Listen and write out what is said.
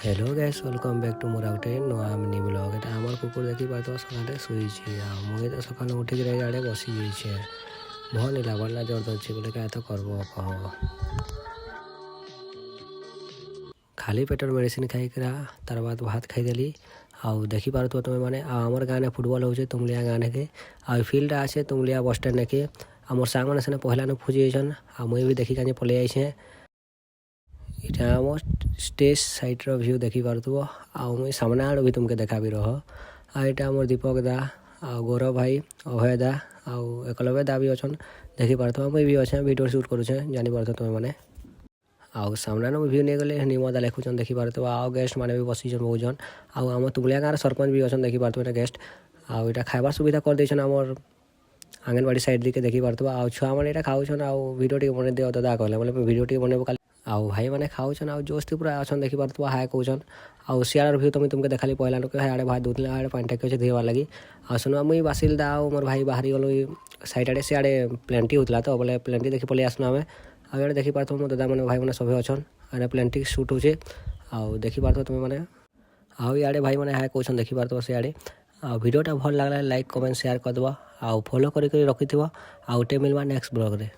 Hello guys welcome back to मोर आउटे नुआ मिनी ब्लॉग एटा हमर कुकुर देखि पातो सकाळे सोई छी आ मुई तो सकाळे उठी रे आड़े बसी गई छे मोह नहीं लागला जर्द अछि बोले का तो करबो कह खाली पेटर मेडिसिन खाई करा तार बाद भात खाई देली आउ देखि पारतो तुम माने हमर गाने फुटबॉल होचे तुमलिया गाने के आ फील्ड आछे तुमलिया बस स्टैंड के हमर सांग माने सने पहला न फुजी जन आ मुई भी देखि काने पले आई छे इटा आम स्टेज साइड रो व्यू देखि पारथुबो आ मुई सामने आड़ भी तुमके देखा भी रहो आ इटा हमर दीपक दा आ गौरव भाई अभय दा आ एकलव्य दा भी अछन देखि पारथुबो मुई भी अछे वीडियो शूट करू छे जानि पारथो तुम माने आउ सामने न व्यू नहीं गले निमा दा लेखुचन देखि पारथुबो आ गेस्ट माने भी बसी जन बहुत जन आ हम तुमलिया गार सरपंच भी अछन देखि पारथुबो गेस्ट आ इटा खाइबार सुविधा कर देछन हमर आंगनबाड़ी साइड दिके देखि पारथुबो आ छुआ माने इटा खाउछन आ वीडियो टी बने दियो दादा कहले बोले वीडियो टी बनेबो काली आउ भाई माने खाउछन आ जोस्ती पूरा अछन देखि पारथुबो हाय कहउछन आ सियार व्यू तुमके देखाली पहला न के हाडे भाई दूतले हाडे पानी टाके छे देवा लागि आ सुनो मुई बासिल दा मोर भाई बाहरी गलो साइड आडे सियाडे प्लेंटी होतला तो बोले प्लेंटी देखि पले आसना हमें आ एडे देखि पारथुबो मो दादा माने भाई माने सभे अछन आने प्लेंटी शूट होचे आ देखि पारथुबो तुम माने आ याडे भाई माने हाय कहउछन देखि पारथुबो सियाडे आ वीडियोटा भल लागला लाइक कमेंट शेयर कर दबा आ फॉलो करि रखिथिबो आ उटे मिलबा नेक्स्ट ब्लॉग रे।